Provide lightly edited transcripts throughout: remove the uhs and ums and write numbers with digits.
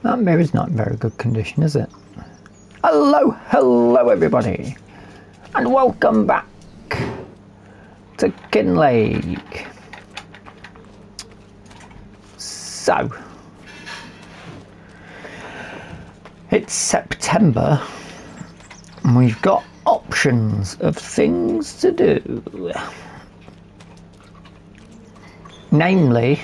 That mirror's not in very good condition, is it? Hello everybody, and welcome back to Kinlaig. So, it's September, and we've got options of things to do. Namely,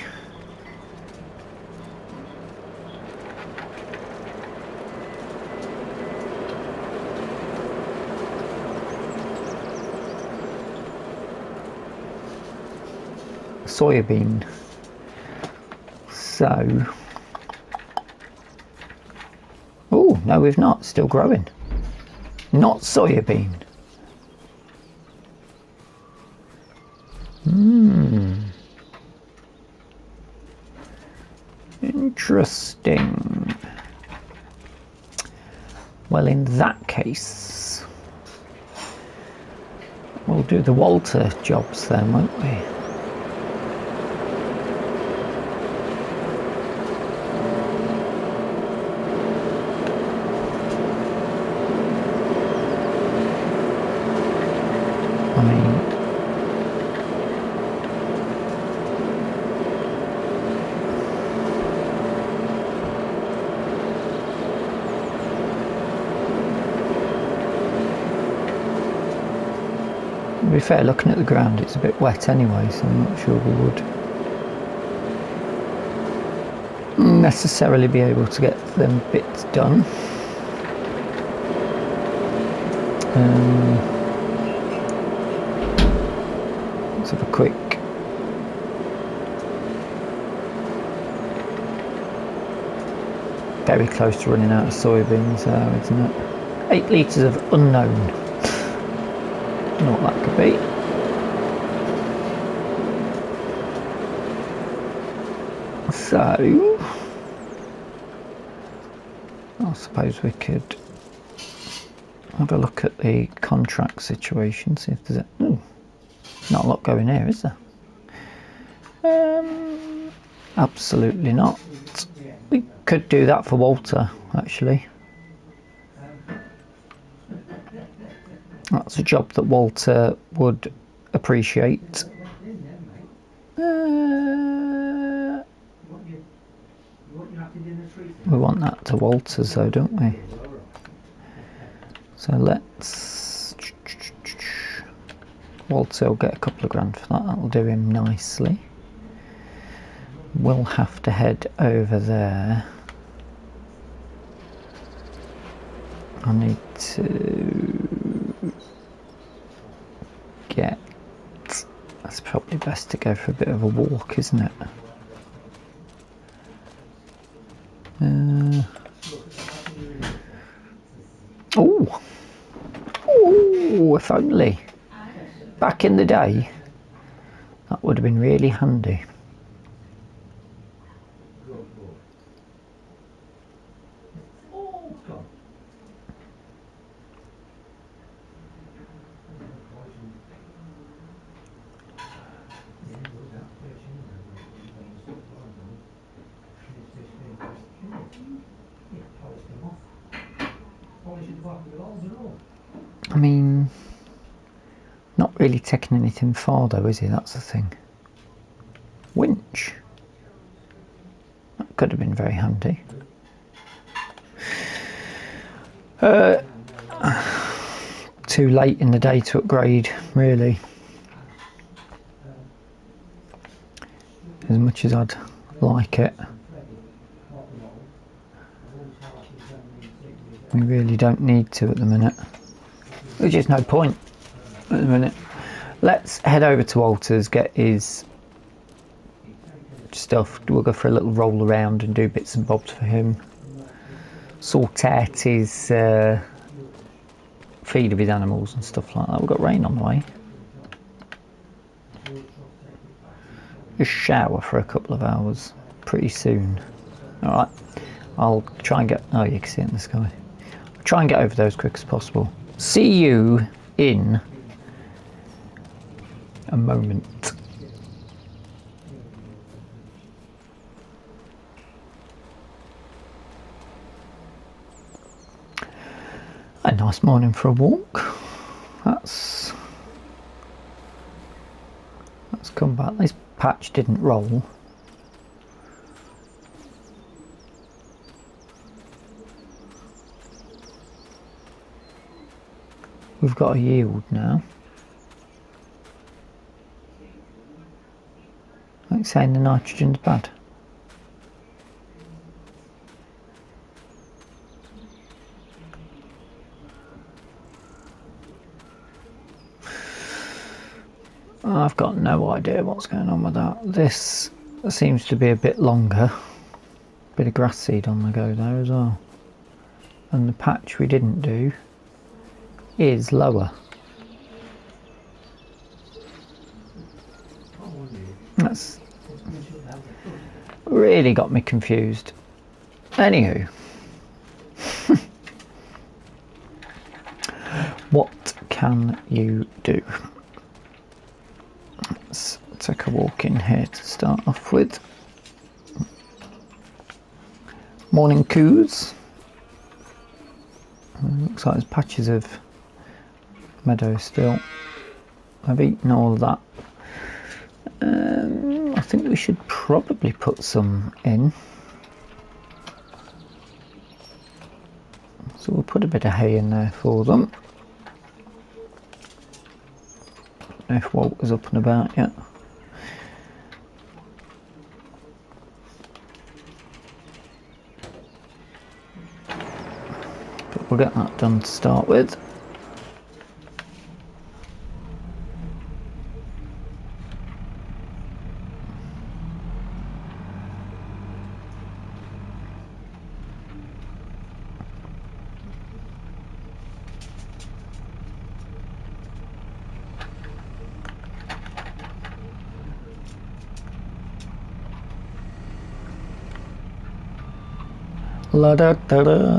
soybean. So, oh no, we've not. Still growing. Not soybean. Interesting. Well, in that case, we'll do the Walter jobs then, won't we? I mean, to be fair, looking at the ground, it's a bit wet anyway, so I'm not sure we would necessarily be able to get them bits done. Let's have a quick very close to running out of soybeans there, isn't it? 8 litres of unknown. Don't know what that could be. So I suppose we could have a look at the contract situation, see if there's not a lot going here, is there? Absolutely not. We could do that for Walter, actually. That's a job that Walter would appreciate. We want that to Walter's though, don't we? So let's... Walter will get a couple of grand for that, that'll do him nicely. We'll have to head over there. I need to get... That's probably best to go for a bit of a walk, isn't it? Oh, if only. Back in the day, that would have been really handy. I mean, not really taking anything far though, is he? That's the thing. Winch. That could have been very handy. Too late in the day to upgrade, really. As much as I'd like it. We really don't need to at the minute. There's just no point at the minute. Let's head over to Walter's, get his stuff. We'll go for a little roll around and do bits and bobs for him. Sort out his feed of his animals and stuff like that. We've got rain on the way. Just shower for a couple of hours pretty soon. Alright, I'll try and get... Oh, you can see it in the sky. I'll try and get over there as quick as possible. See you in a moment. nice morning for a walk. That's come back. This patch didn't roll. We've got a yield now. Like saying the nitrogen's bad. I've got no idea what's going on with that. This seems to be a bit longer. Bit of grass seed on the go there as well. And the patch we didn't do is lower. That's really got me confused. Anywho. What can you do? Let's take a walk in here to start off with. Morning coos. Looks like there's patches of meadow still. I've eaten all of that. I think we should probably put some in. So we'll put a bit of hay in there for them. Don't know if Walter's up and about yet. But we'll get that done to start with. La da da da.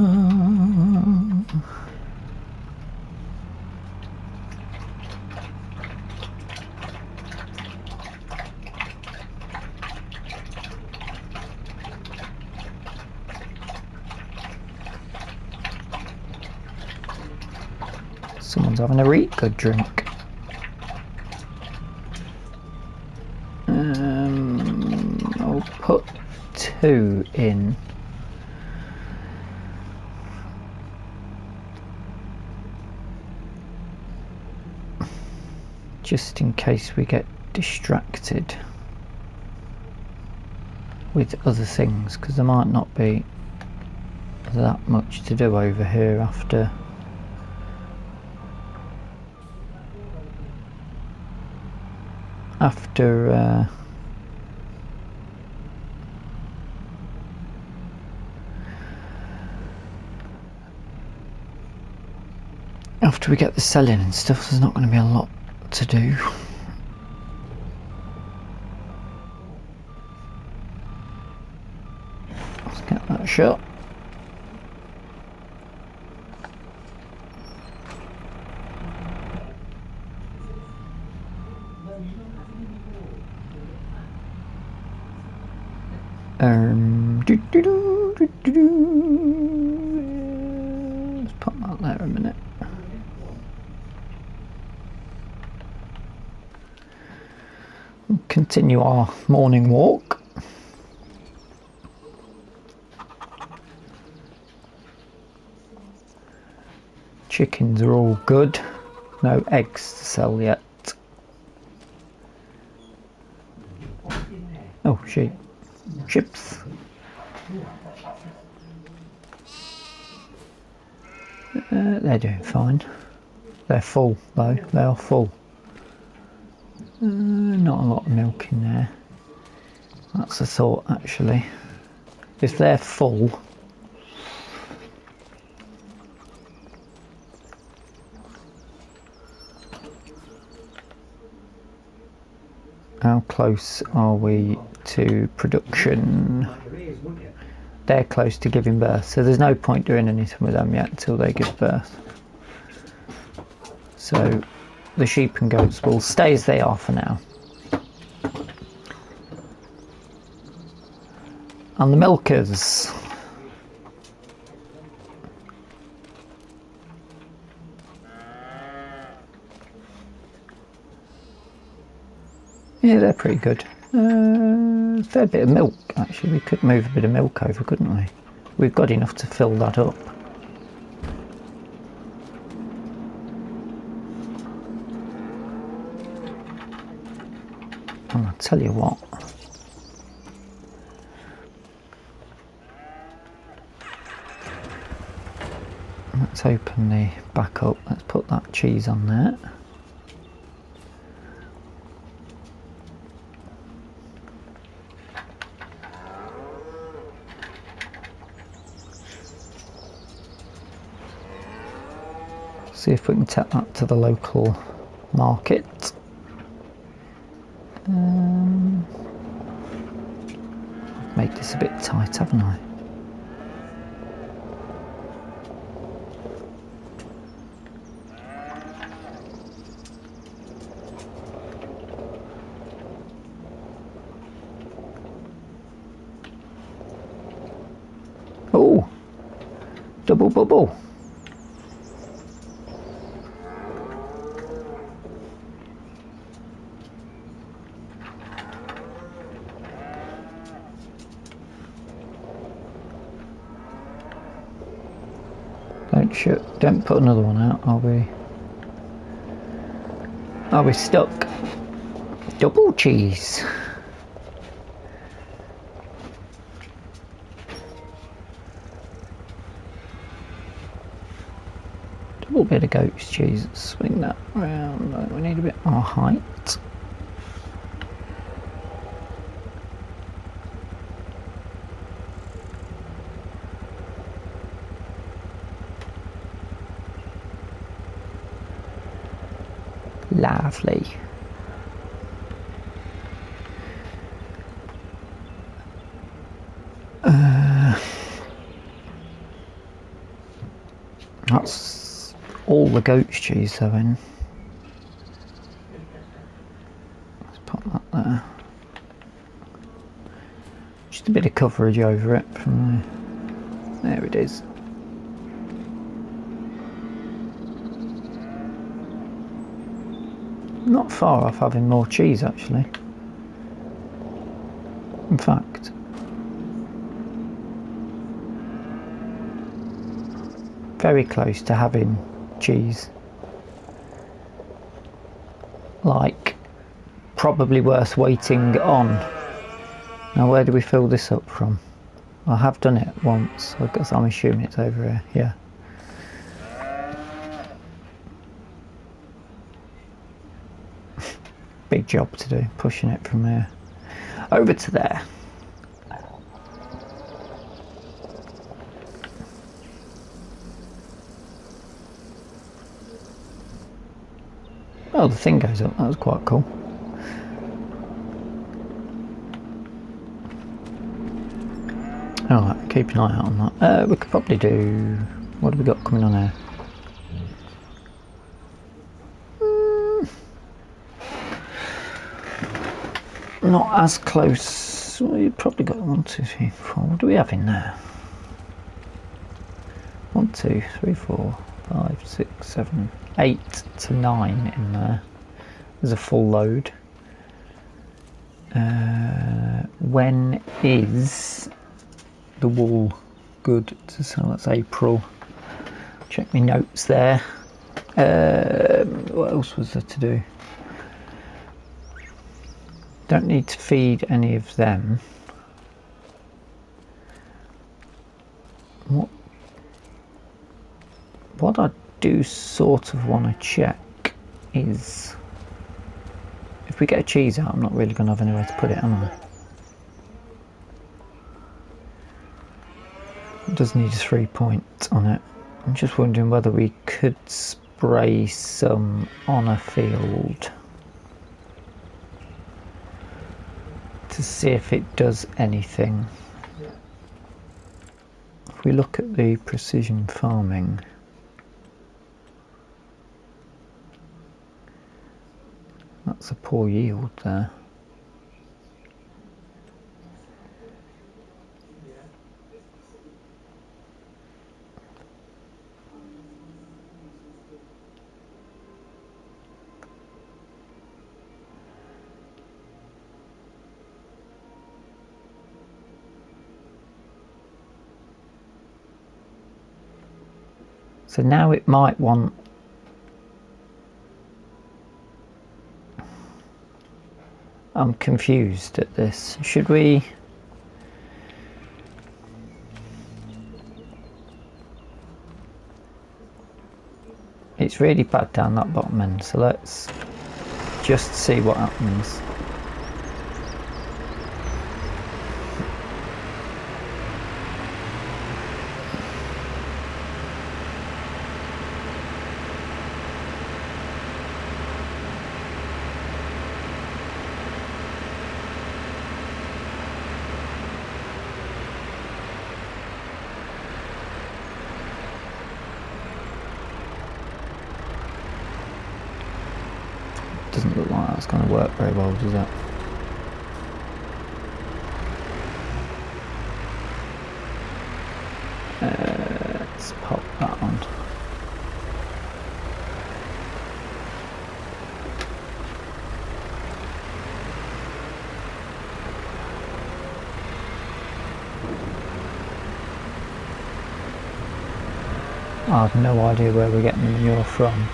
Someone's having a really good drink. I'll put 2 in. Just in case we get distracted with other things, because there might not be that much to do over here after we get the selling and stuff. There's not going to be a lot to do. Let's get that shot. Let's pop that there a minute. Continue our morning walk. Chickens are all good. No eggs to sell yet. Oh, sheep. Chips. They're doing fine. They're full though. They are full. Not a lot of milk in there. That's a thought actually. If they're full, how close are we to production? They're close to giving birth, so there's no point doing anything with them yet until they give birth. So the sheep and goats will stay as they are for now. And the milkers. Yeah, they're pretty good. A fair bit of milk, actually. We could move a bit of milk over, couldn't we? We've got enough to fill that up. And I'll tell you what. Let's open the back up. Let's put that cheese on there. See if we can take that to the local market. I've made this a bit tight, haven't I? Oh, double bubble. Don't put another one out, are we stuck? Double cheese. Double bit of goat's cheese. Swing that round. We need a bit more height. Lovely. That's all the goat's cheese though in. Let's put that there. Just a bit of coverage over it from there it is. Not far off having more cheese actually. In fact, very close to having cheese. Like, probably worth waiting on. Now where do we fill this up from? I have done it once, I guess I'm assuming it's over here, yeah. Big job to do, pushing it from there over to there. Oh, the thing goes up, that was quite cool. Alright, keep an eye out on that. We could probably do... what have we got coming on here? Not as close. Well, you've probably got 1, 2, 3, 4. What do we have in there? 1, 2, 3, 4, 5, 6, 7, 8 to 9 in there. There's a full load. When is the wool good to sell? That's April. Check my notes there. What else was there to do? Don't need to feed any of them. What I do sort of want to check is if we get a cheese out, I'm not really going to have anywhere to put it, am I? It does need a 3 point on it. I'm just wondering whether we could spray some on a field to see if it does anything. If we look at the precision farming, that's a poor yield there. So now it might want... I'm confused at this. Should we... It's really bad down that bottom end, so let's just see what happens. Doesn't look like that's going to work very well, does it? Let's pop that on. I have no idea where we're getting the manure from.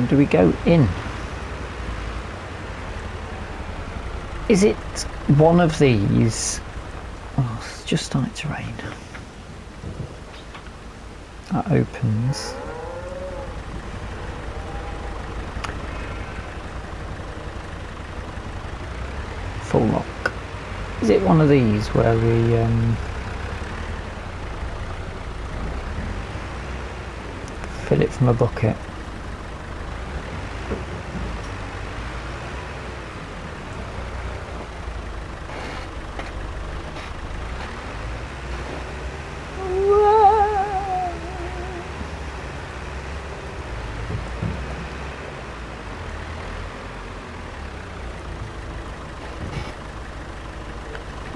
Do we go in? Is it one of these? Oh, it's just starting to rain. That opens. Full lock. Is it one of these where we fill it from a bucket?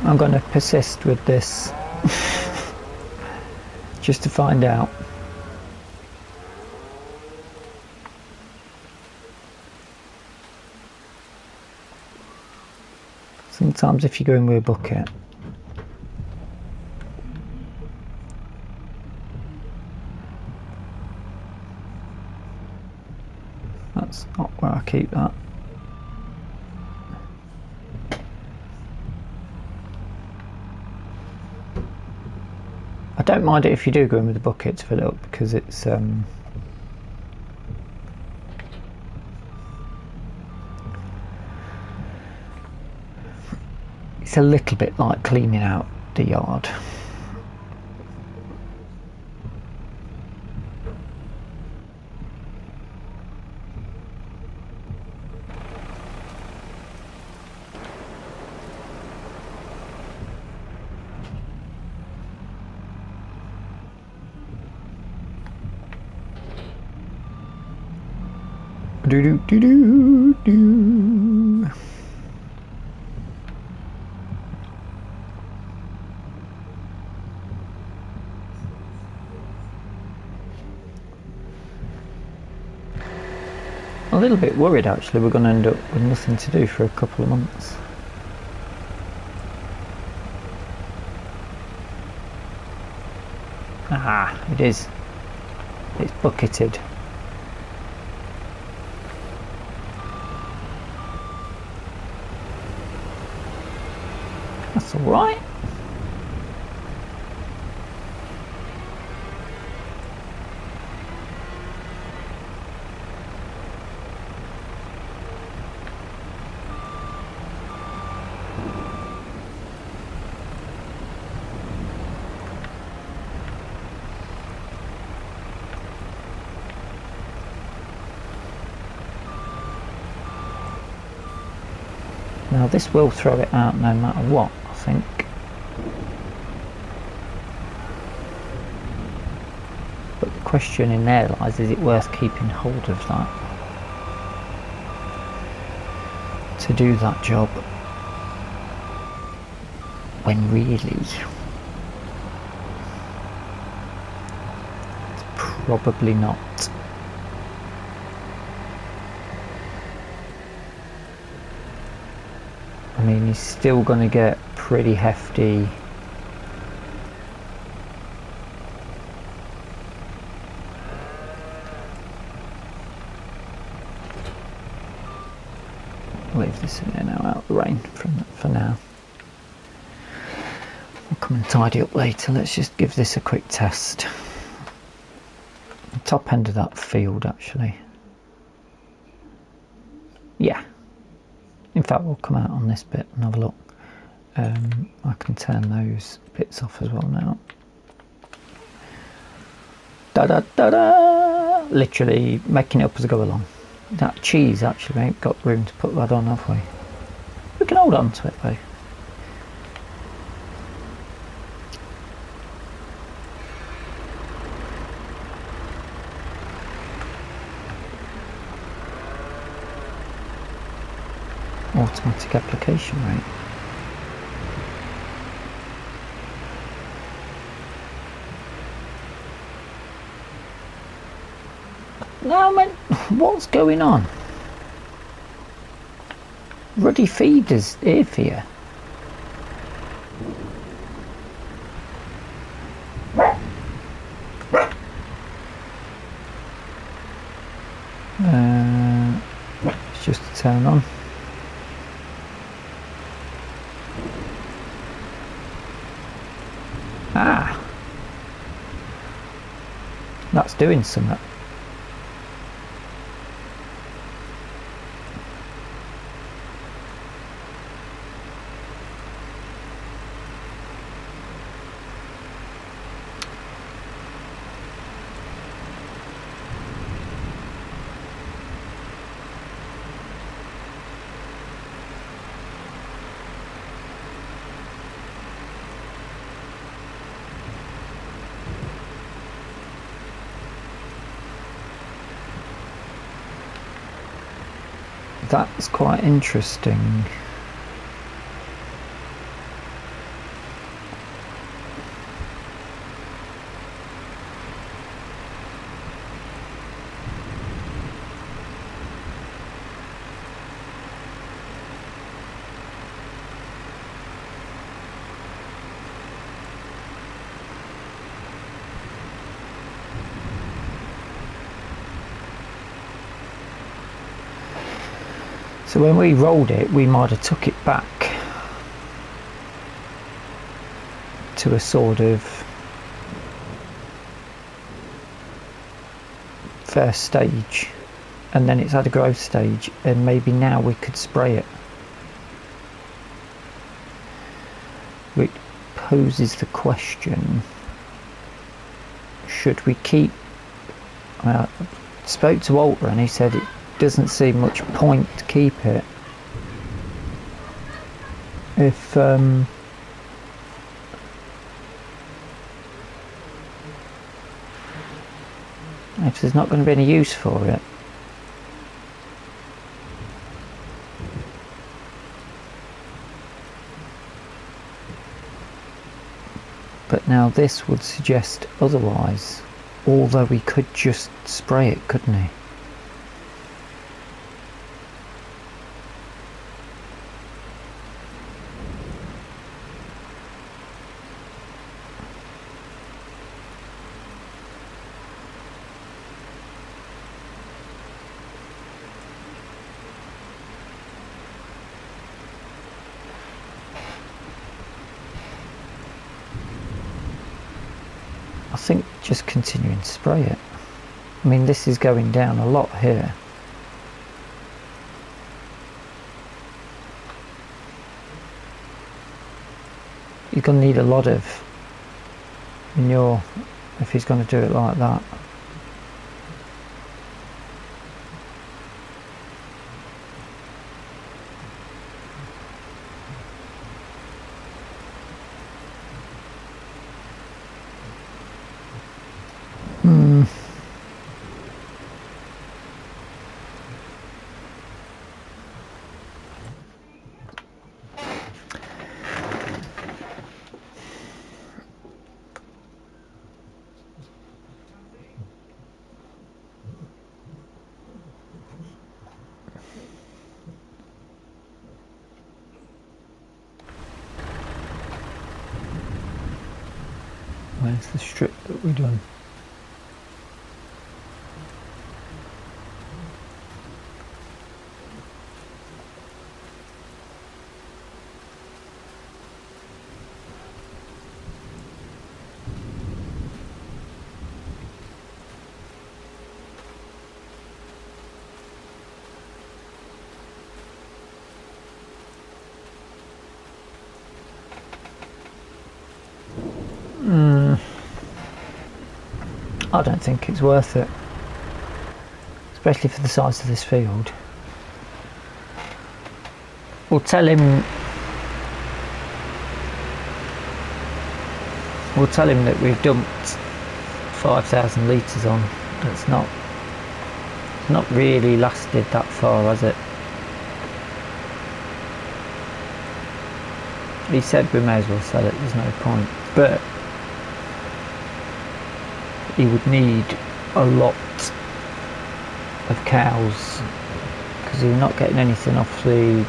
I'm going to persist with this just to find out. Sometimes if you go in with a bucket, that's not where I keep that. I don't mind it if you do go in with a bucket to fill it up, because it's a little bit like cleaning out the yard. Do do do do do. A little bit worried actually we're going to end up with nothing to do for a couple of months. Ah, it is. It's bucketed. That's all right. Now this will throw it out no matter what, I think. But the question in there lies, is it worth keeping hold of that to do that job, when really it's probably not. I mean, he's still going to get pretty hefty leave this in there now, out of the rain for now. We'll come and tidy up later. Let's just give this a quick test. The top end of that field, actually. Yeah. In fact, we'll come out on this bit and have a look. I can turn those bits off as well now. Da da da da! Literally making it up as I go along. That cheese, actually, we ain't got room to put that on, have we? We can hold on to it though. Automatic application rate. No, man, what's going on? Ruddy feeders here for you. It's just to turn on. Ah, that's doing something. That's quite interesting. So when we rolled it, we might have took it back to a sort of first stage, and then it's had a growth stage, and maybe now we could spray it. Which poses the question, should we keep... I spoke to Walter and he said it doesn't seem much point to keep it if there's not going to be any use for it. But now this would suggest otherwise, although we could just spray it, couldn't he? I think just continuing to spray it. I mean, this is going down a lot here. You're going to need a lot of manure if he's going to do it like that. Where's the strip that we done? I don't think it's worth it, especially for the size of this field. We'll tell him that we've dumped 5,000 litres on. It's not really lasted that far, has it? He said we may as well sell it, there's no point, but he would need a lot of cows because he's not getting anything off the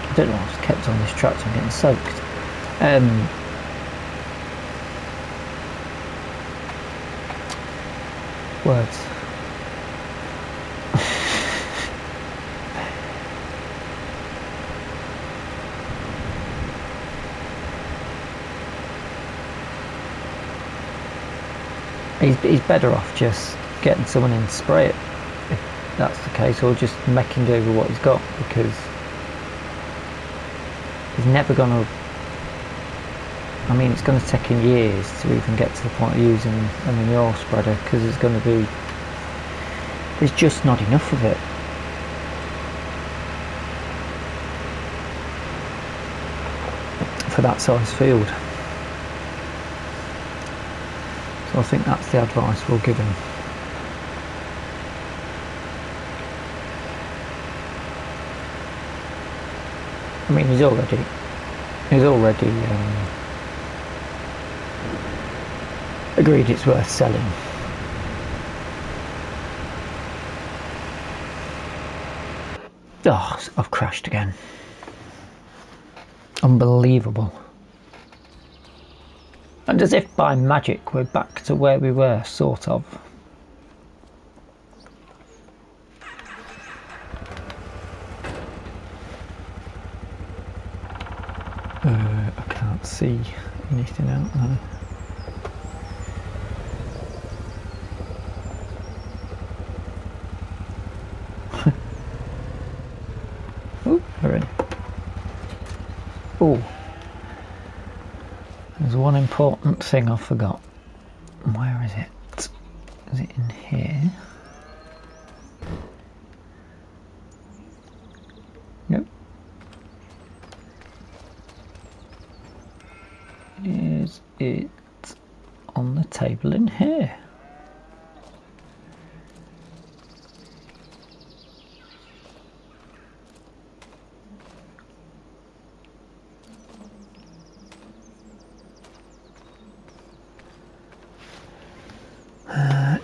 I don't know, I've kept on this tractor, I'm getting soaked. Words. He's better off just getting someone in to spray it, if that's the case, or just making do with what he's got, because he's never going to, I mean, it's going to take him years to even get to the point of using a manure spreader, because there's just not enough of it. For that size field. So I think that's the advice we'll give him. I mean, he's already agreed it's worth selling. Oh, I've crashed again. Unbelievable. And as if by magic, we're back to where we were, sort of. I can't see anything out there. Oh, we're in. Oh. There's one important thing I forgot. Where is it? Is it in here? Nope. Is it on the table in here?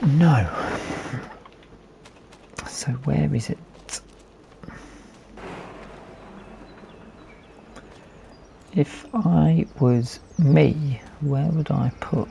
No. So where is it? If I was me, where would I put?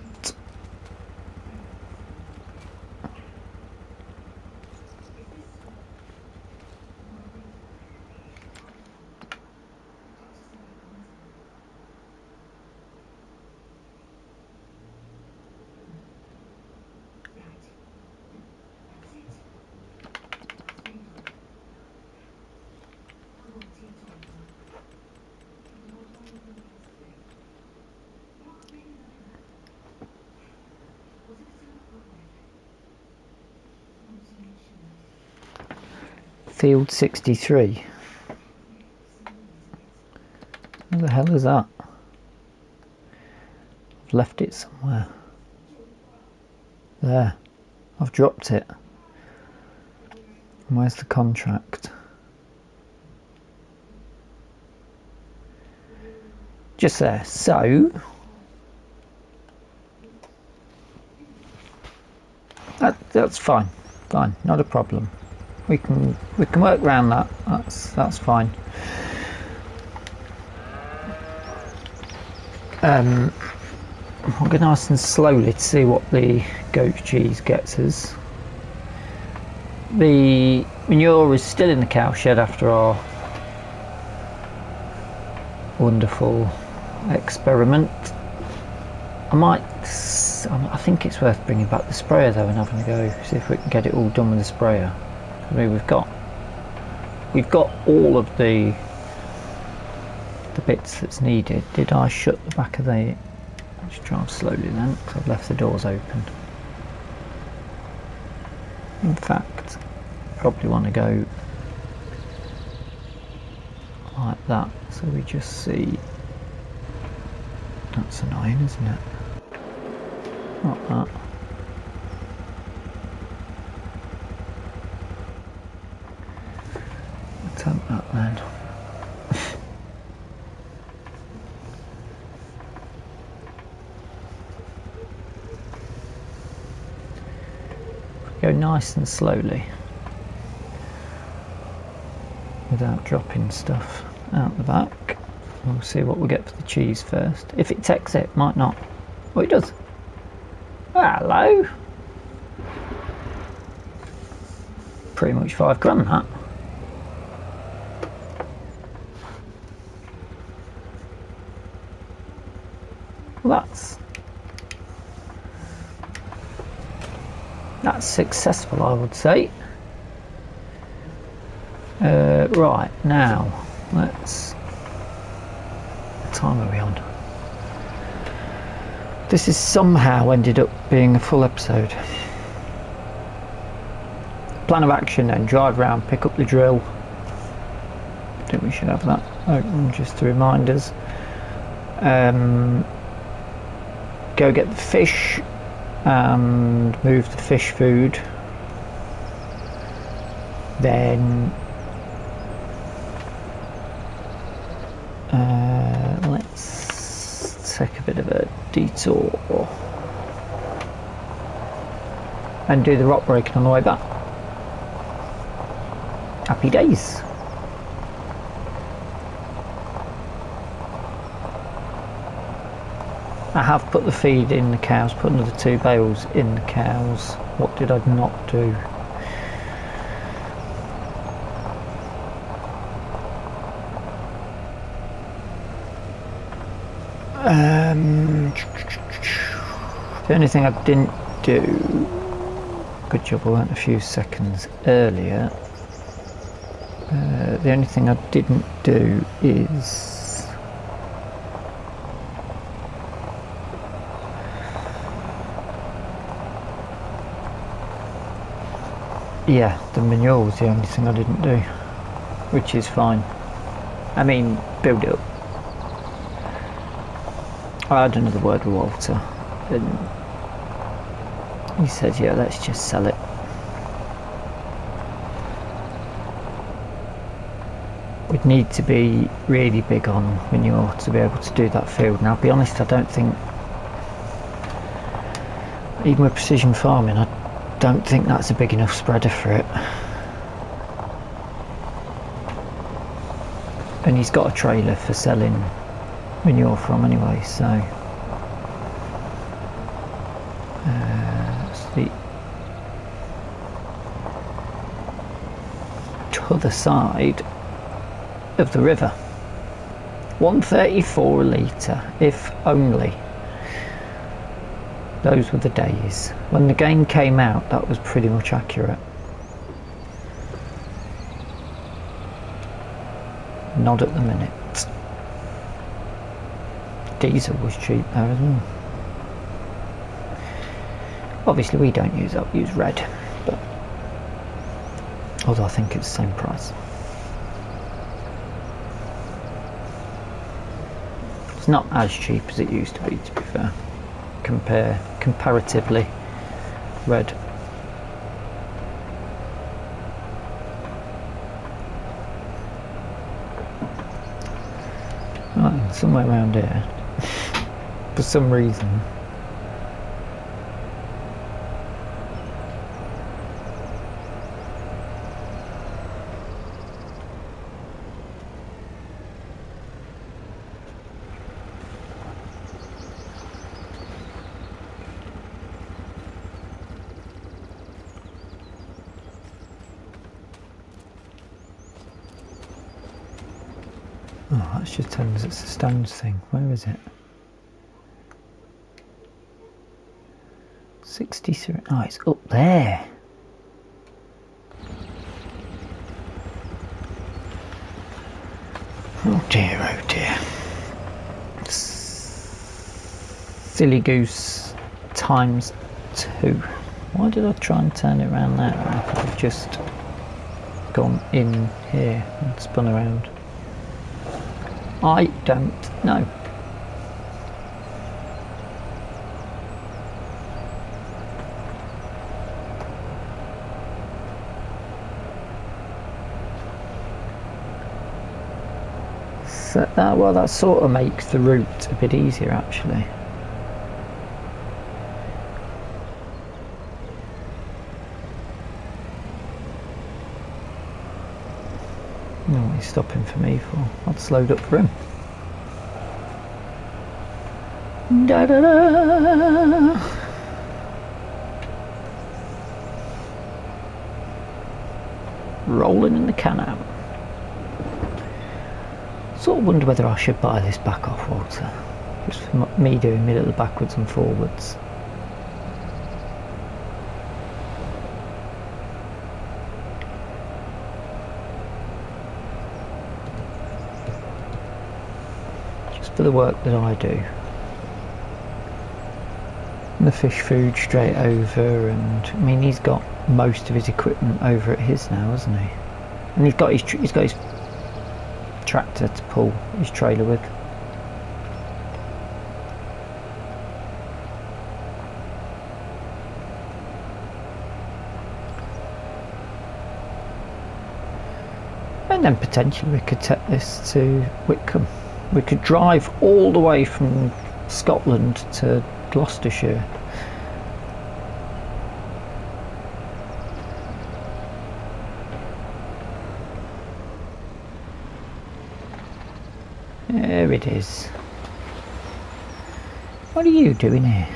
Field 63. Where the hell is that? I've left it somewhere. There. I've dropped it. Where's the contract? Just there. So that's fine. Fine, not a problem. We can work around that. That's fine. I'll go nice and slowly to see what the goat cheese gets us. The manure is still in the cow shed after our wonderful experiment. I think it's worth bringing back the sprayer though and having a go, see if we can get it all done with the sprayer. I mean, we've got all of the bits that's needed. Did I shut the back of the... Let's drive slowly then, because I've left the doors open. In fact, probably want to go like that, so we just see. That's annoying, isn't it? Not that. Let's have that then. Go nice and slowly without dropping stuff out the back. We'll see what we get for the cheese first. If it takes it, might not. Oh, it does. Hello. Pretty much £5 that. Well, that's successful, I would say. Right, now let's... What time are we on? This has somehow ended up being a full episode. Plan of action then, drive round, pick up the drill. I think we should have that open just to remind us. Go get the fish and move the fish food. Then let's take a bit of a detour and do the rock breaking on the way back. Happy days. I have put the feed in the cows, put another 2 bales in the cows. What did I not do? The only thing I didn't do, good job I went a few seconds earlier. The only thing I didn't do is the manure was the only thing I didn't do, which is fine. I mean, build it up. I had another word with Walter and he said, yeah, let's just sell it. We'd need to be really big on manure to be able to do that field. And I'll be honest, I don't think, even with precision farming, I don't think that's a big enough spreader for it. And he's got a trailer for selling manure from anyway, so it's the other side of the river. 134 a litre, if only. Those were the days. When the game came out, that was pretty much accurate. Not at the minute. Diesel was cheap there as well. Obviously we don't use that, we use red, but although I think it's the same price. It's not as cheap as it used to be fair. Comparatively, red. Right, somewhere around here, for some reason. Oh, that's just telling us it's a stones thing. Where is it? 63. Oh, it's up there. Oh dear, oh dear. Silly goose times 2. Why did I try and turn it around there? I could have just gone in here and spun around. I don't know. So, well, that sort of makes the route a bit easier actually. What he's stopping for me for? I'd slowed up for him. Da da da. Rolling in the can-am. Sort of wonder whether I should buy this back off Walter. Just for me doing me little backwards and forwards. For the work that I do. And the fish food straight over, and I mean he's got most of his equipment over at his now, hasn't he? And he's got his tractor to pull his trailer with. And then potentially we could take this to Whitcomb. We could drive all the way from Scotland to Gloucestershire. There it is. What are you doing here?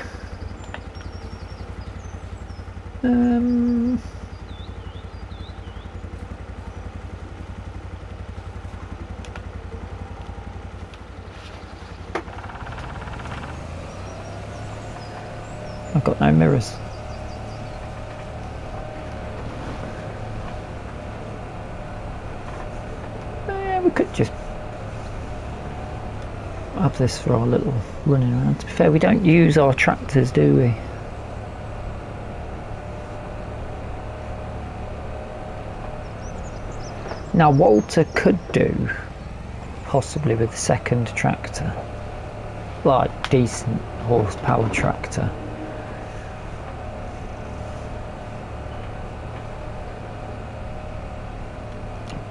I've got no mirrors. We could just have this for our little running around. To be fair, we don't use our tractors, do we? Now Walter could do possibly with a second tractor, like decent horsepower tractor.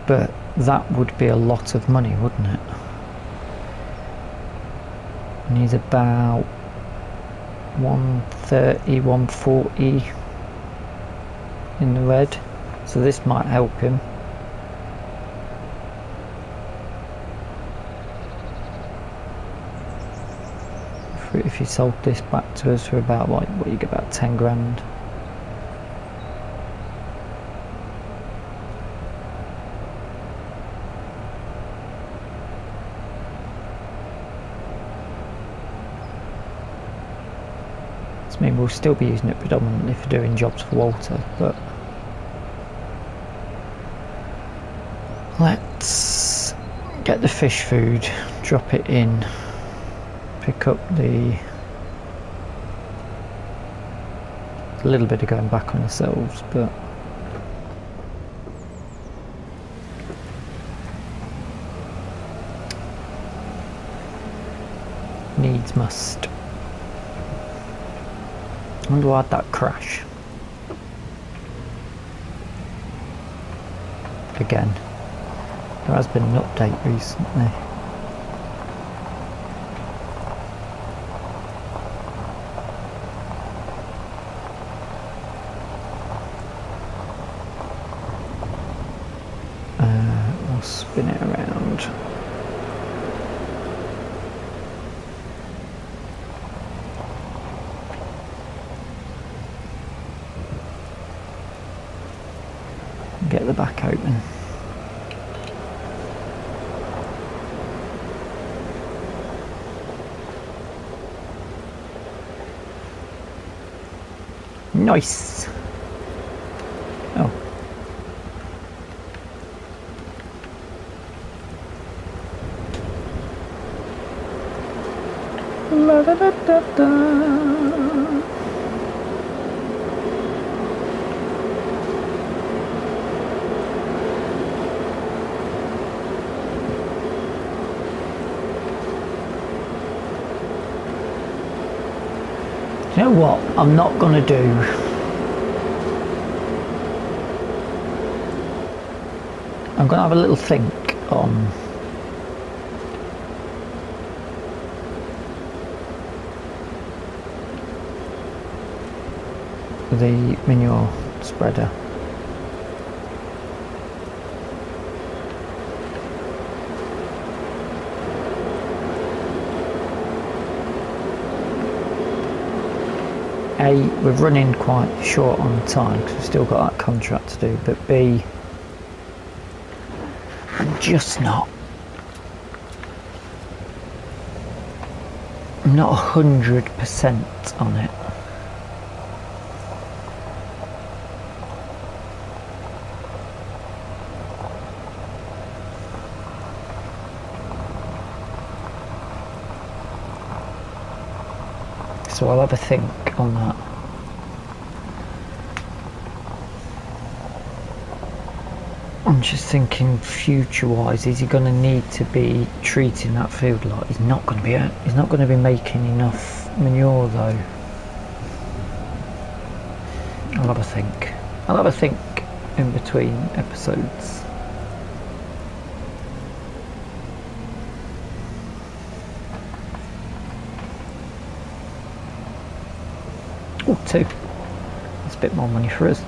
But that would be a lot of money, wouldn't it? And he's about 130, 140 in the red, so this might help him. If he sold this back to us for about, like, what you get, about 10 grand. I mean, we'll still be using it predominantly for doing jobs for Walter, but let's get the fish food, drop it in, pick up a little bit of going back on ourselves, but needs must. I wonder why'd that crash again. There has been an update recently. We'll spin it around. Get the back open. Nice. Oh. La da da da da. You know what I'm not gonna do? I'm gonna have a little think on the manure spreader. A, we're running quite short on time because we've still got that contract to do, but B, I'm just not 100% on it. So I'll have a think on that. I'm just thinking future-wise, is he going to need to be treating that field like he's not going to be making enough manure though. I'll have a think. I'll have a think in between episodes. Oh, 2. That's a bit more money for us.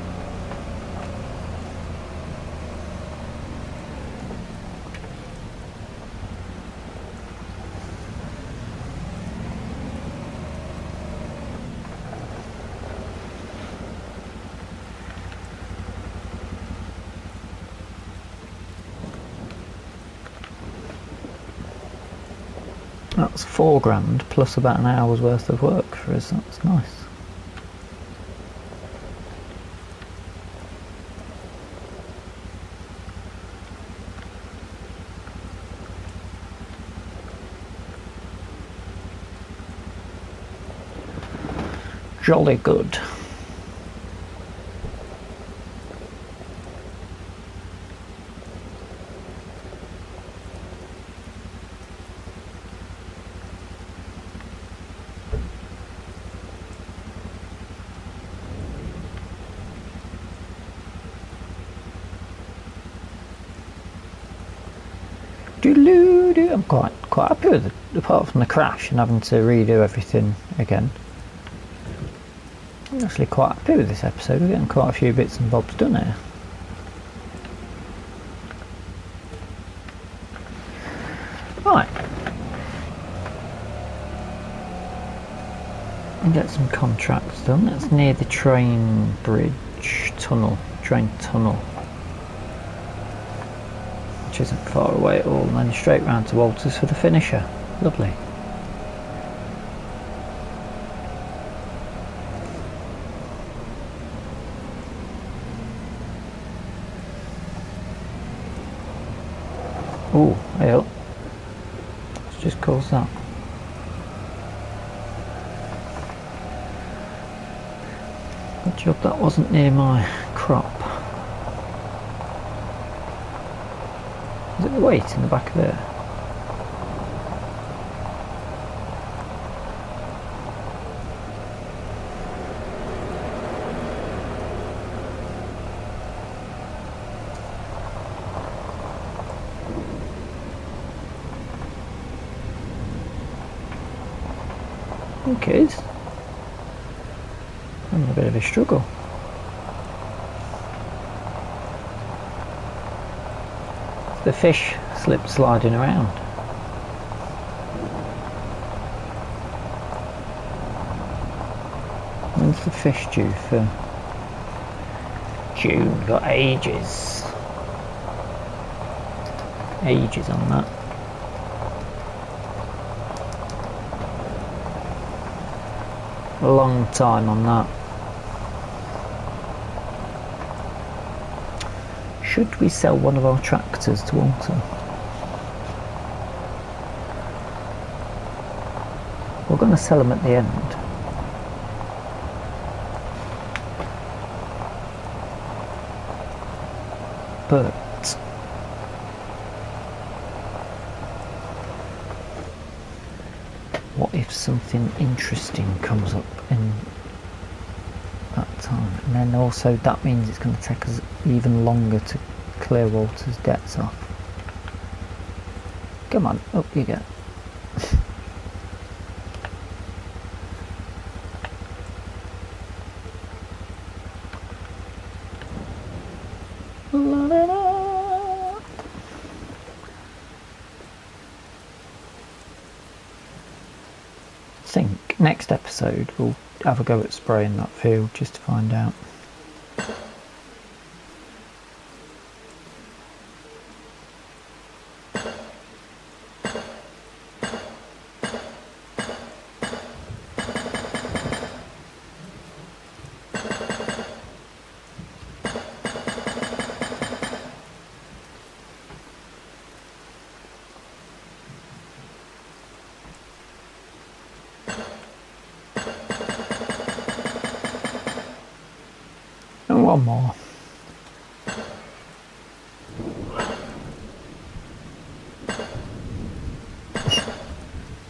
That's £4 plus about an hour's worth of work for us. That's nice. Jolly good. I'm quite happy with it, apart from the crash and having to redo everything again. I'm actually quite happy with this episode. We're getting quite a few bits and bobs done here. Right. And get some contracts done. That's near the train bridge tunnel, train tunnel. Which isn't far away at all, and then straight round to Walters for the finisher. Lovely. Oh, hey up. Let's just cause that. Good job that wasn't near my crop. Is it the weight in the back of there? I think it is. I'm in a bit of a struggle. The fish slip sliding around. When's the fish due for? June, got ages. Ages on that. A long time on that. should we sell one of our tractors to Walter? We're going to sell them at the end. But what if something interesting comes up in that time? And then also that means it's going to take us even longer to clear Walter's debts off. Come on, up you go. I think next episode we'll have a go at spraying that field just to find out. And one more.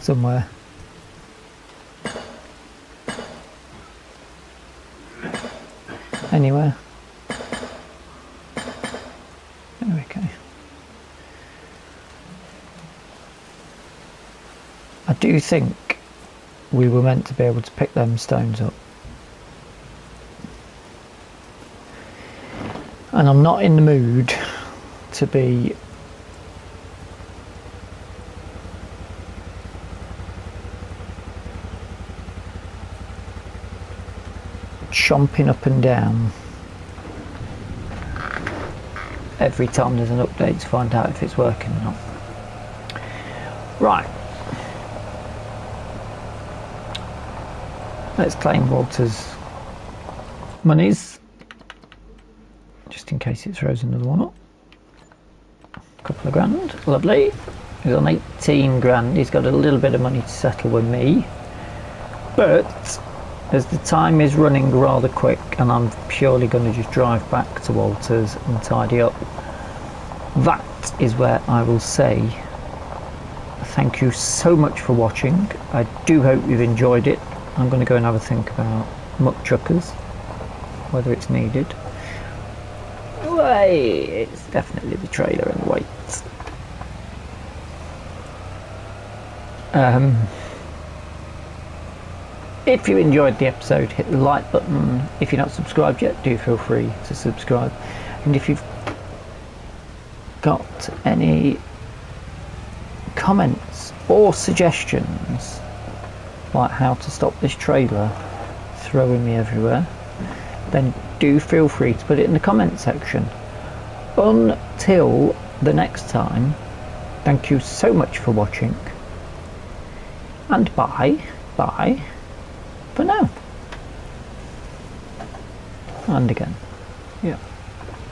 Somewhere. Anywhere. Okay. I do think we were meant to be able to pick them stones up. And I'm not in the mood to be chomping up and down every time there's an update to find out if it's working or not. Right. Let's claim Walter's monies. Just in case it throws another one up. A couple of grand, lovely. He's on 18 grand, he's got a little bit of money to settle with me. But, as the time is running rather quick and I'm purely going to just drive back to Walter's and tidy up, that is where I will say thank you so much for watching. I do hope you've enjoyed it. I'm going to go and have a think about muck chuckers, whether it's needed. It's definitely the trailer and the weights. If you enjoyed the episode, hit the like button. If you're not subscribed yet, do feel free to subscribe. And if you've got any comments or suggestions, like how to stop this trailer throwing me everywhere, then do feel free to put it in the comment section. Until the next time, thank you so much for watching, and bye for now. And again, yeah,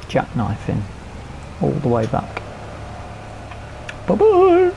jackknifing all the way back. Bye bye.